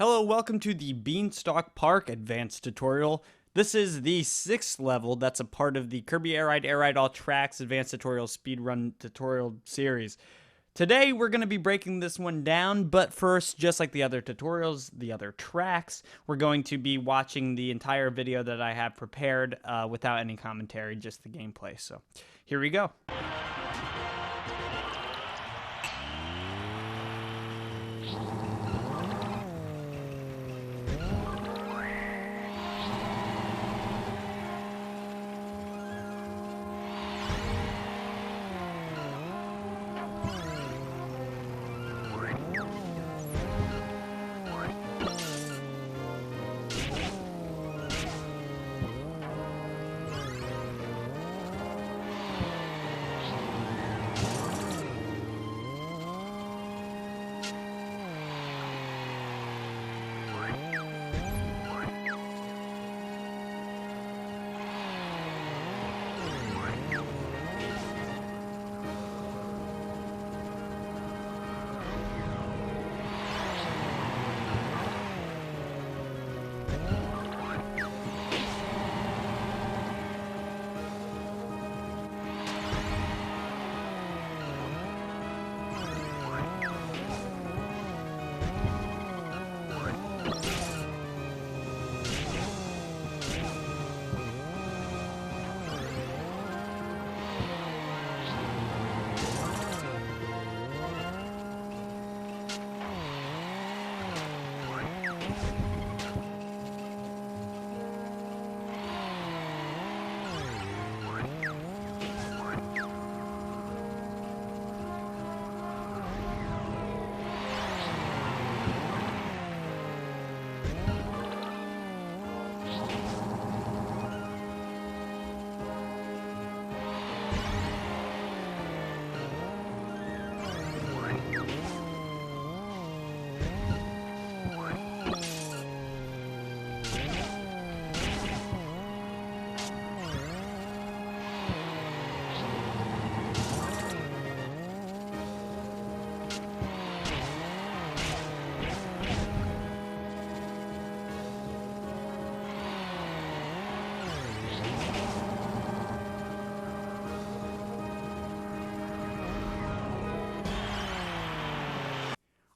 Hello, welcome to the Beanstalk Park Advanced Tutorial. This is the 6th level that's a part of the Kirby Air Ride All Tracks Advanced Tutorial Speedrun Tutorial Series. Today, we're going to be breaking this one down, but first, just like the other tutorials, the other tracks, we're going to be watching the entire video that I have prepared without any commentary, just the gameplay. So, here we go.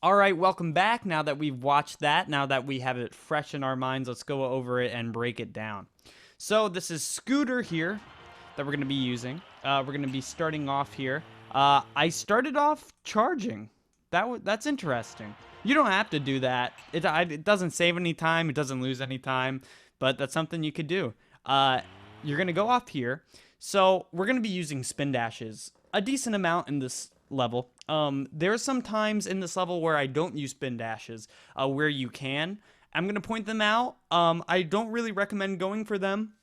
Alright, welcome back. Now that we've watched that, now that we have it fresh in our minds, let's go over it and break it down. So this is Scooter here that we're going to be using. We're going to be starting off here. I started off charging. That's interesting. You don't have to do that. It doesn't save any time. It doesn't lose any time. But that's something you could do. You're going to go off here. So we're going to be using spin dashes a decent amount in this level. There are some times in this level where I don't use spin dashes, where you can. I'm going to point them out. I don't really recommend going for them.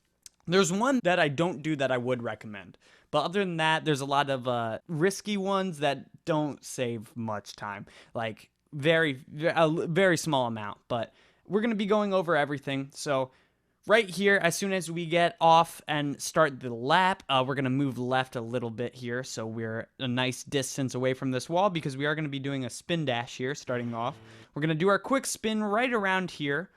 There's one that I don't do that I would recommend. But other than that, there's a lot of risky ones that don't save much time. Like, a very small amount. But we're going to be going over everything. So right here, as soon as we get off and start the lap, we're going to move left a little bit here, so we're a nice distance away from this wall, because we are going to be doing a spin dash here, starting off. We're going to do our quick spin right around here,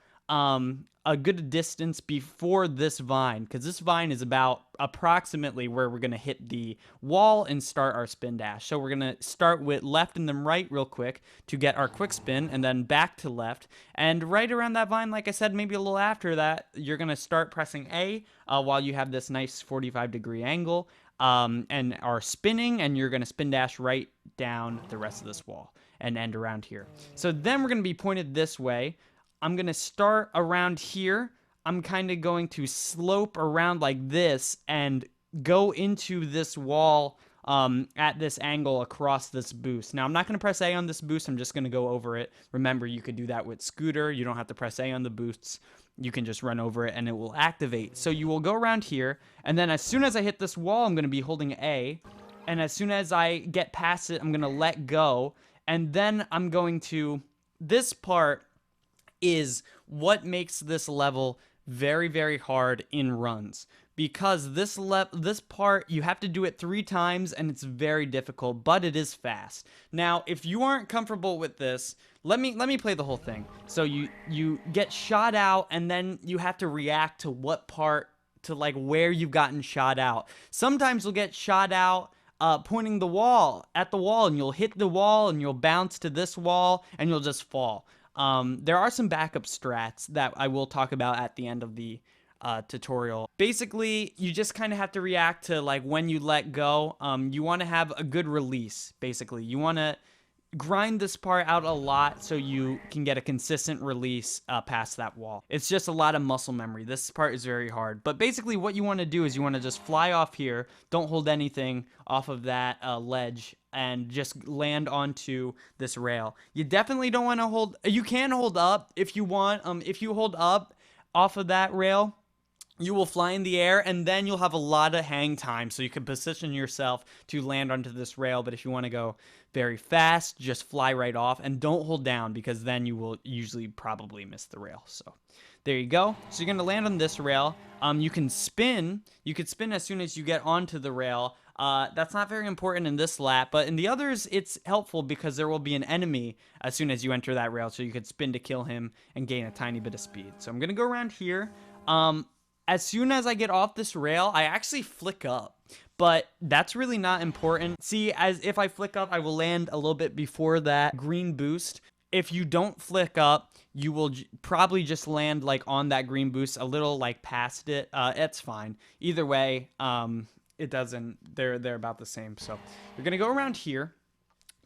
a good distance before this vine, because this vine is about approximately where we're going to hit the wall and start our spin dash. So we're going to start with left and then right real quick to get our quick spin, and then back to left. And right around that vine, like I said, maybe a little after that, you're going to start pressing A while you have this nice 45-degree angle, and are spinning, and you're going to spin dash right down the rest of this wall and end around here. So then we're going to be pointed this way. I'm going to start around here. I'm kind of going to slope around like this and go into this wall at this angle across this boost. Now, I'm not going to press A on this boost. I'm just going to go over it. Remember, you could do that with Scooter. You don't have to press A on the boosts. You can just run over it and it will activate. So you will go around here, and then as soon as I hit this wall, I'm going to be holding A. And as soon as I get past it, I'm going to let go. And then I'm going to... This part is what makes this level very, very hard in runs, because this part you have to do it 3 times and it's very difficult, but it is fast. Now, if you aren't comfortable with this, let me play the whole thing. So you get shot out and then you have to react to what part, to like where you've gotten shot out. Sometimes you'll get shot out pointing at the wall, and you'll hit the wall and you'll bounce to this wall and you'll just fall. There are some backup strats that I will talk about at the end of the tutorial. Basically, you just kind of have to react to like when you let go. You want to have a good release. Basically, you want to grind this part out a lot so you can get a consistent release past that wall. It's just a lot of muscle memory. This part is very hard. But basically what you want to do is you want to just fly off here. Don't hold anything off of that ledge and just land onto this rail. You definitely don't want to hold. You can hold up if you want. If you hold up off of that rail, you will fly in the air, and then you'll have a lot of hang time, so you can position yourself to land onto this rail. But if you want to go very fast, just fly right off, and don't hold down, because then you will usually probably miss the rail. So there you go. So you're going to land on this rail. You can spin. You could spin as soon as you get onto the rail. That's not very important in this lap, but in the others, it's helpful because there will be an enemy as soon as you enter that rail, so you could spin to kill him and gain a tiny bit of speed. So I'm going to go around here. As soon as I get off this rail, I actually flick up, but that's really not important. See, as if I flick up, I will land a little bit before that green boost. If you don't flick up, you will probably just land like on that green boost, a little like past it. It's fine. Either way, it doesn't, they're about the same. So you're going to go around here.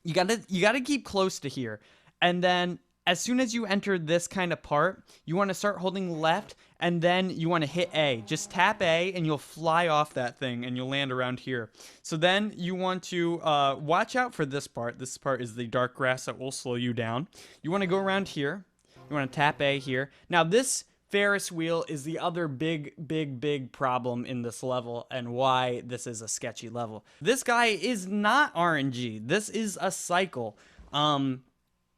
You gotta keep close to here. And then as soon as you enter this kind of part, you want to start holding left, and then you want to hit A. Just tap A, and you'll fly off that thing, and you'll land around here. So then you want to watch out for this part. This part is the dark grass that will slow you down. You want to go around here. You want to tap A here. Now, this Ferris wheel is the other big problem in this level, and why this is a sketchy level. This guy is not RNG. This is a cycle.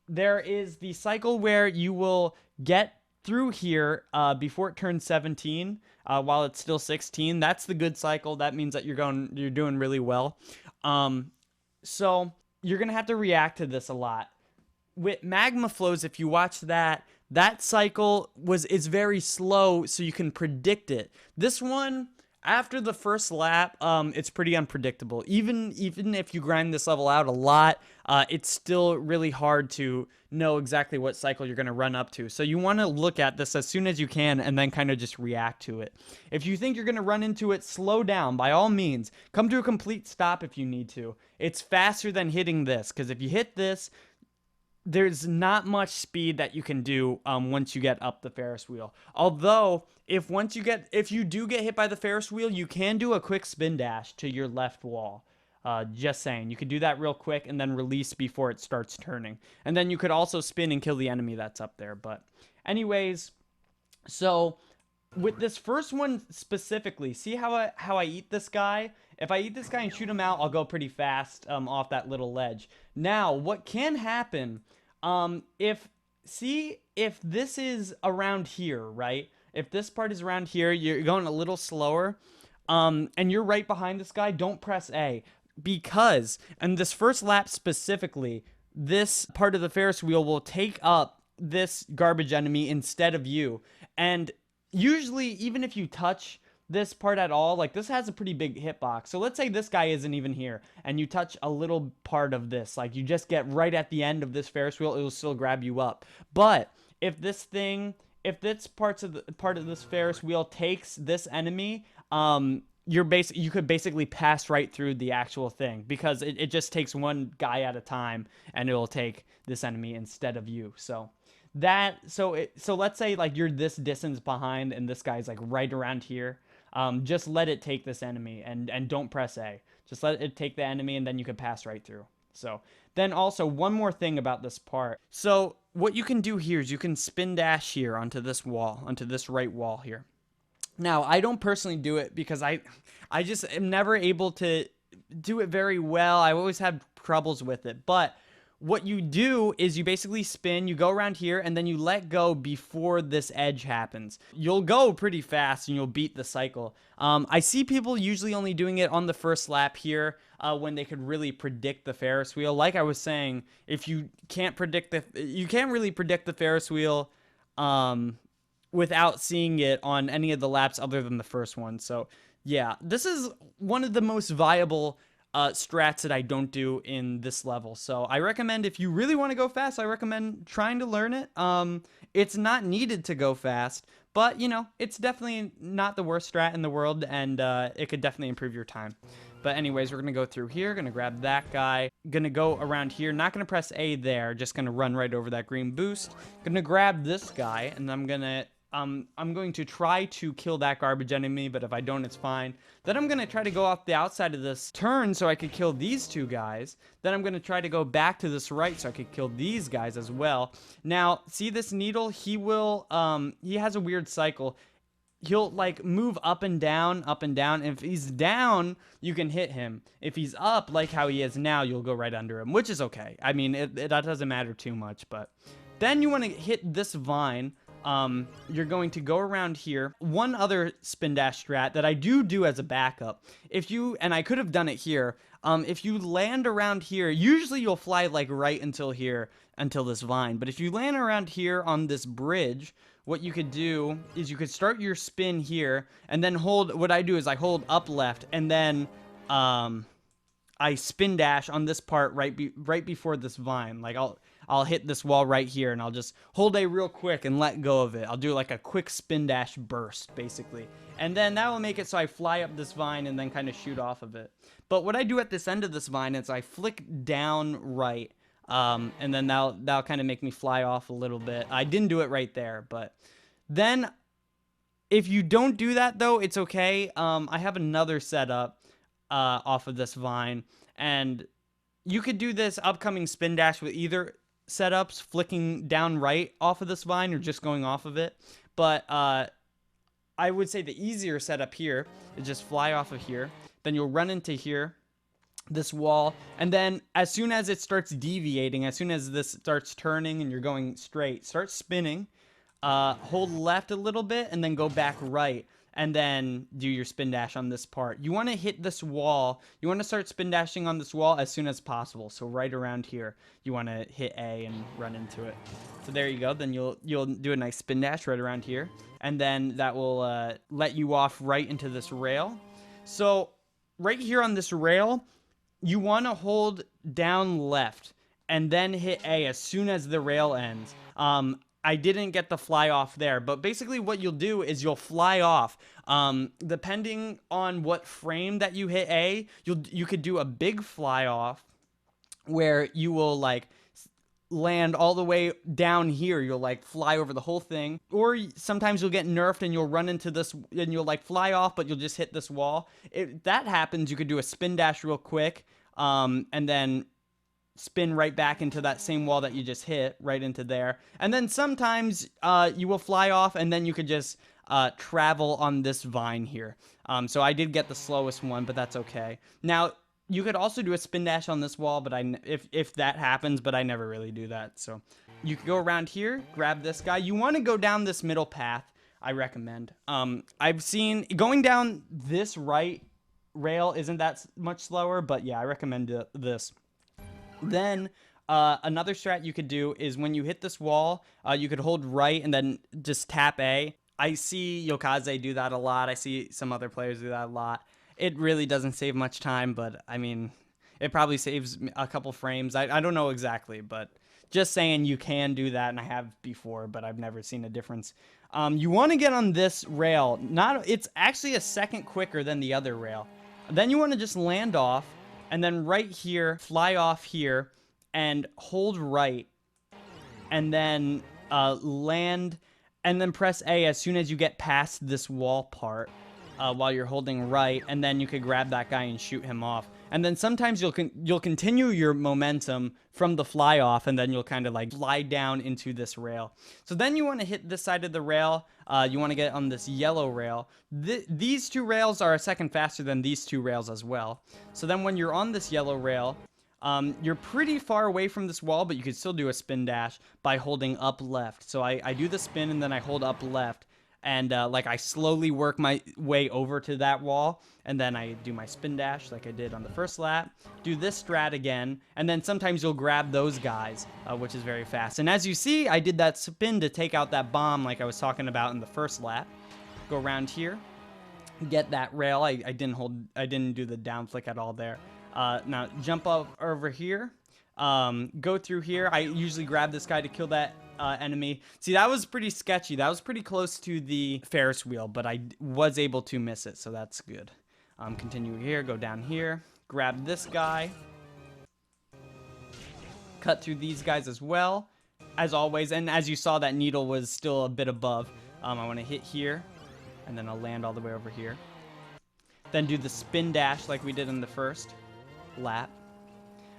There is the cycle where you will get through here before it turns 17, while it's still 16. That's the good cycle. That means that you're doing really well. So you're gonna have to react to this a lot. With magma flows, if you watch that cycle is very slow, so you can predict it. This one, after the first lap, it's pretty unpredictable. Even if you grind this level out a lot, it's still really hard to know exactly what cycle you're going to run up to. So you want to look at this as soon as you can and then kind of just react to it. If you think you're going to run into it, slow down. By all means, come to a complete stop if you need to. It's faster than hitting this, because if you hit this, there's not much speed that you can do once you get up the Ferris wheel. Although, if you do get hit by the Ferris wheel, you can do a quick spin dash to your left wall. Just saying. You could do that real quick and then release before it starts turning. And then you could also spin and kill the enemy that's up there. But anyways, so with this first one specifically, see how I eat this guy? If I eat this guy and shoot him out, I'll go pretty fast off that little ledge. Now, what can happen, if this is around here, right? If this part is around here, you're going a little slower, and you're right behind this guy, don't press A. Because, and this first lap specifically, this part of the Ferris wheel will take up this garbage enemy instead of you. And usually, even if you touch this part at all, like this has a pretty big hitbox. So let's say this guy isn't even here, and you touch a little part of this, like you just get right at the end of this Ferris wheel, it will still grab you up. But if this part of this Ferris wheel takes this enemy, you could basically pass right through the actual thing, because it just takes one guy at a time, and it'll take this enemy instead of you. So let's say like you're this distance behind, and this guy's like right around here. Just let it take this enemy, and don't press A. Just let it take the enemy, and then you can pass right through. So then also one more thing about this part. So what you can do here is you can spin dash here onto this wall, onto this right wall here. Now, I don't personally do it because I just am never able to do it very well. I always have troubles with it. But what you do is you basically spin, you go around here, and then you let go before this edge happens. You'll go pretty fast and you'll beat the cycle. I see people usually only doing it on the first lap here when they could really predict the Ferris wheel. Like I was saying, if you can't really predict the Ferris wheel without seeing it on any of the laps other than the first one. So yeah, this is one of the most viable strats that I don't do in this level. So I recommend, if you really want to go fast, I recommend trying to learn it. It's not needed to go fast, but you know, it's definitely not the worst strat in the world, and it could definitely improve your time. But anyways, we're gonna go through here, gonna grab that guy, gonna go around here, not gonna press A there, just gonna run right over that green boost. Gonna grab this guy, and I'm going to try to kill that garbage enemy, but if I don't, it's fine. Then I'm going to try to go off the outside of this turn so I could kill these two guys. Then I'm going to try to go back to this right so I could kill these guys as well. Now, see this needle? He has a weird cycle. He'll like move up and down, up and down. And if he's down, you can hit him. If he's up, like how he is now, you'll go right under him, which is okay. I mean, that doesn't matter too much, but then you want to hit this vine. You're going to go around here. One other spin dash strat that I do as a backup, and I could have done it here, if you land around here, usually you'll fly like right until here, until this vine, but if you land around here on this bridge, what you could do is you could start your spin here, and then what I do is I hold up left, and then, I spin dash on this part right before this vine. Like I'll hit this wall right here, and I'll just hold A real quick and let go of it. I'll do like a quick spin dash burst, basically. And then that will make it so I fly up this vine and then kind of shoot off of it. But what I do at this end of this vine is I flick down right, and then that'll kind of make me fly off a little bit. I didn't do it right there, but then if you don't do that, though, it's okay. I have another setup off of this vine, and you could do this upcoming spin dash with either setups, flicking down right off of this vine or just going off of it. But I would say the easier setup here is just fly off of here, then you'll run into here, this wall, and then as soon as it starts deviating, as soon as this starts turning and you're going straight, start spinning, hold left a little bit and then go back right, and then do your spin dash on this part. You want to hit this wall. You want to start spin dashing on this wall as soon as possible. So right around here, you want to hit A and run into it. So there you go. Then you'll do a nice spin dash right around here, and then that will let you off right into this rail. So right here on this rail, you want to hold down left and then hit A as soon as the rail ends. I didn't get the fly off there, but basically what you'll do is you'll fly off. Depending on what frame that you hit A, you could do a big fly off where you will like land all the way down here. You'll like fly over the whole thing, or sometimes you'll get nerfed and you'll run into this and you'll like fly off, but you'll just hit this wall. If that happens, you could do a spin dash real quick, and then spin right back into that same wall that you just hit, right into there. And then sometimes you will fly off, and then you could just travel on this vine here. So I did get the slowest one, but that's okay. Now, you could also do a spin dash on this wall, but if that happens, but I never really do that. So you could go around here, grab this guy. You want to go down this middle path, I recommend. I've seen going down this right rail isn't that much slower, but yeah, I recommend this. Then another strat you could do is when you hit this wall, you could hold right and then just tap A. I see Yokaze do that a lot. I see some other players do that a lot. It really doesn't save much time, but I mean, it probably saves a couple frames. I don't know exactly, but just saying you can do that, and I have before, but I've never seen a difference. You want to get on this rail. It's actually a second quicker than the other rail. Then you want to just land off, and then right here, fly off here, and hold right, and then land, and then press A as soon as you get past this wall part while you're holding right, and then you could grab that guy and shoot him off. And then sometimes you'll continue your momentum from the fly off, and then you'll kind of like fly down into this rail. So then you want to hit this side of the rail. You want to get on this yellow rail. These two rails are a second faster than these two rails as well. So then when you're on this yellow rail, You're pretty far away from this wall, but you could still do a spin dash by holding up left. So I do the spin and then I hold up left. And like I slowly work my way over to that wall. And then I do my spin dash like I did on the first lap. Do this strat again. And then sometimes you'll grab those guys, which is very fast. And as you see, I did that spin to take out that bomb like I was talking about in the first lap. Go around here. Get that rail. I didn't do the down flick at all there. Now jump up over here, go through here. I usually grab this guy to kill that enemy. See, that was pretty sketchy. That was pretty close to the Ferris wheel, but I was able to miss it, so that's good. Continue here, go down here, grab this guy, cut through these guys as well, as always. And as you saw, that needle was still a bit above. I want to hit here, and then I'll land all the way over here. Then do the spin dash like we did in the first lap.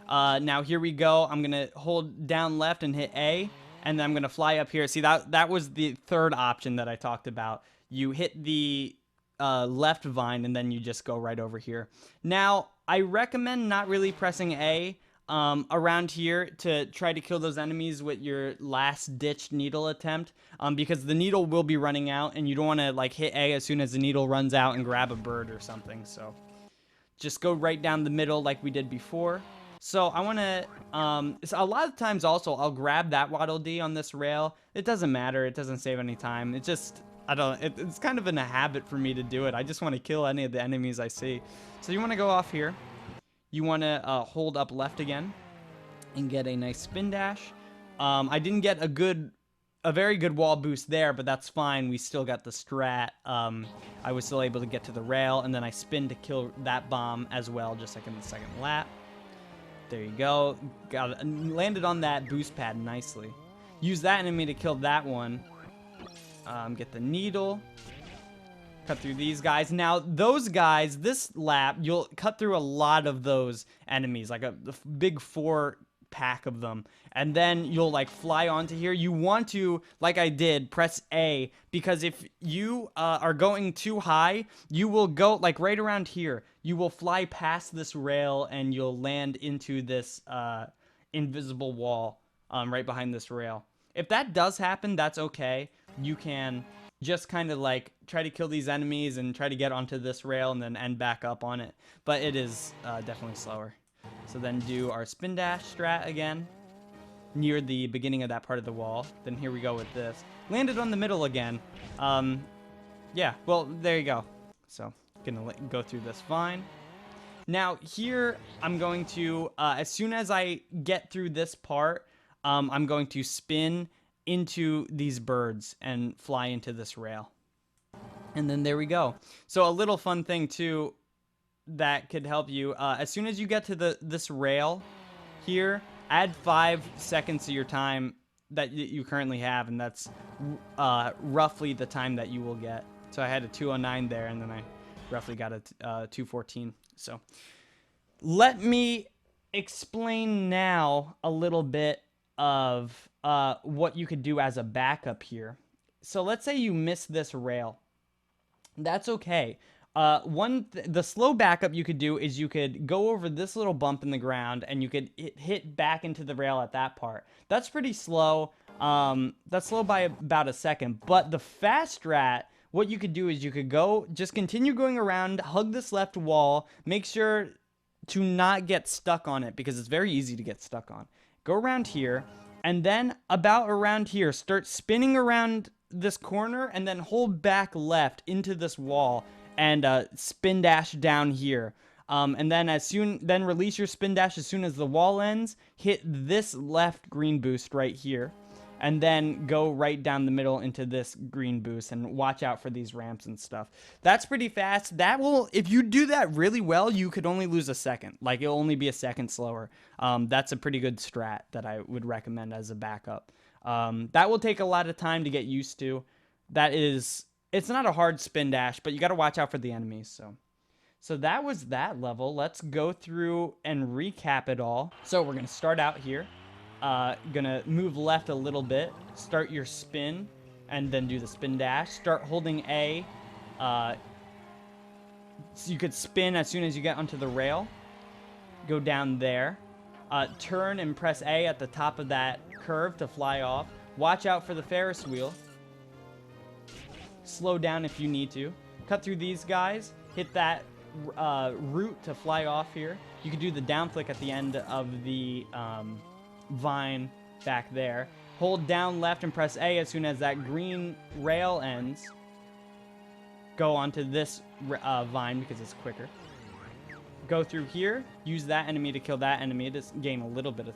Now here we go. I'm gonna hold down left and hit A, and then I'm gonna fly up here. See, that was the third option that I talked about. You hit the left vine and then you just go right over here. Now I recommend not really pressing A around here to try to kill those enemies with your last ditch needle attempt, because the needle will be running out and you don't want to like hit A as soon as the needle runs out and grab a bird or something. So just go right down the middle like we did before. So I want to, a lot of times also I'll grab that Waddle Dee on this rail. It doesn't matter. It doesn't save any time. It just, it's kind of in a habit for me to do it. I just want to kill any of the enemies I see. So you want to go off here. You want to hold up left again and get a nice spin dash. I didn't get a very good wall boost there, but that's fine. We still got the strat. I was still able to get to the rail, and then I spin to kill that bomb as well, just like in the second lap. There you go. Landed on that boost pad nicely. Use that enemy to kill that one. Get the needle. Cut through these guys. Now, those guys, this lap, you'll cut through a lot of those enemies, like a big 4-pack of them. And then you'll like fly onto here. You want to, like I did, press A, because if you are going too high, you will go like right around here. You will fly past this rail and you'll land into this invisible wall right behind this rail. If that does happen, that's okay. You can just kind of like try to kill these enemies and try to get onto this rail and then end back up on it. But it is definitely slower. So then do our spin dash strat again near the beginning of that part of the wall. Then here we go with this. Landed on the middle again. Yeah, well, there you go. So gonna go through this fine. Now here I'm going to, as soon as I get through this part, I'm going to spin into these birds and fly into this rail. And then there we go. So a little fun thing too that could help you, as soon as you get to this rail here, add 5 seconds to your time that you currently have, and that's roughly the time that you will get. So I had a 2:09 there, and then I roughly got a 2:14. So let me explain now a little bit of what you could do as a backup here. So let's say you miss this rail. That's okay. The slow backup you could do is you could go over this little bump in the ground and you could hit back into the rail at that part. That's pretty slow. That's slow by about a second. But the fast strat, what you could do is you could just continue going around, hug this left wall, make sure to not get stuck on it because it's very easy to get stuck on. Go around here, and then about around here, start spinning around this corner, and then hold back left into this wall, and spin dash down here. And then release your spin dash as soon as the wall ends. Hit this left green boost right here, and then go right down the middle into this green boost, and watch out for these ramps and stuff. That's pretty fast. That will, if you do that really well, you could only lose a second. Like, it'll only be a second slower. That's a pretty good strat that I would recommend as a backup. That will take a lot of time to get used to. It's not a hard spin dash, but you got to watch out for the enemies. So that was that level. Let's go through and recap it all. So we're going to start out here. Gonna move left a little bit, start your spin, and then do the spin dash. Start holding A. So you could spin as soon as you get onto the rail. Go down there. Turn and press A at the top of that curve to fly off. Watch out for the Ferris wheel. Slow down if you need to. Cut through these guys. Hit that root to fly off here. You can do the down flick at the end of the vine back there. Hold down left and press A as soon as that green rail ends. Go onto this vine because it's quicker. Go through here. Use that enemy to kill that enemy to gain a little bit of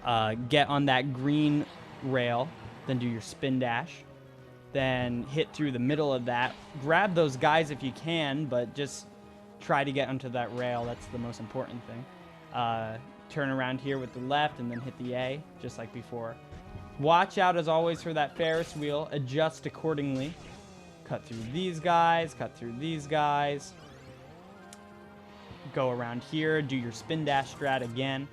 time. Get on that green rail. Then do your spin dash. Then hit through the middle of that. Grab those guys if you can, but just try to get onto that rail. That's the most important thing. Turn around here with the left and then hit the A, just like before. Watch out, as always, for that Ferris wheel. Adjust accordingly. Cut through these guys. Cut through these guys. Go around here. Do your spin dash strat again.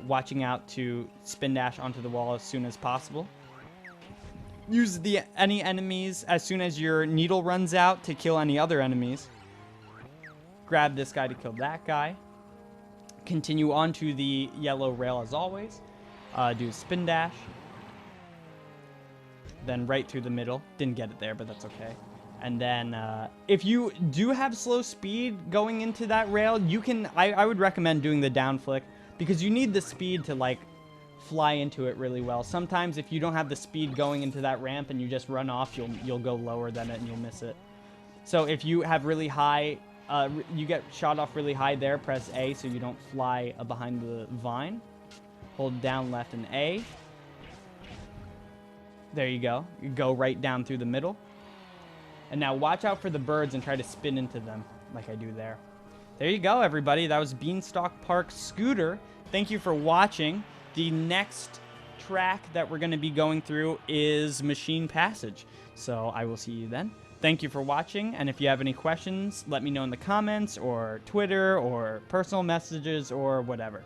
Watching out to spin dash onto the wall as soon as possible. Use any enemies as soon as your needle runs out to kill any other enemies. Grab this guy to kill that guy. Continue onto the yellow rail as always. Do a spin dash. Then right through the middle. Didn't get it there, but that's okay. And then if you do have slow speed going into that rail, you can. I would recommend doing the down flick because you need the speed to like fly into it really well. Sometimes if you don't have the speed going into that ramp and you just run off, you'll go lower than it and you'll miss it. So if you have really high, you get shot off really high there, press A so you don't fly behind the vine. Hold down left and A. There you go. You go right down through the middle. And now watch out for the birds and try to spin into them like I do there. There you go, everybody. That was Beanstalk Park Scooter. Thank you for watching. The next track that we're going to be going through is Machine Passage. So I will see you then. Thank you for watching. And if you have any questions, let me know in the comments or Twitter or personal messages or whatever.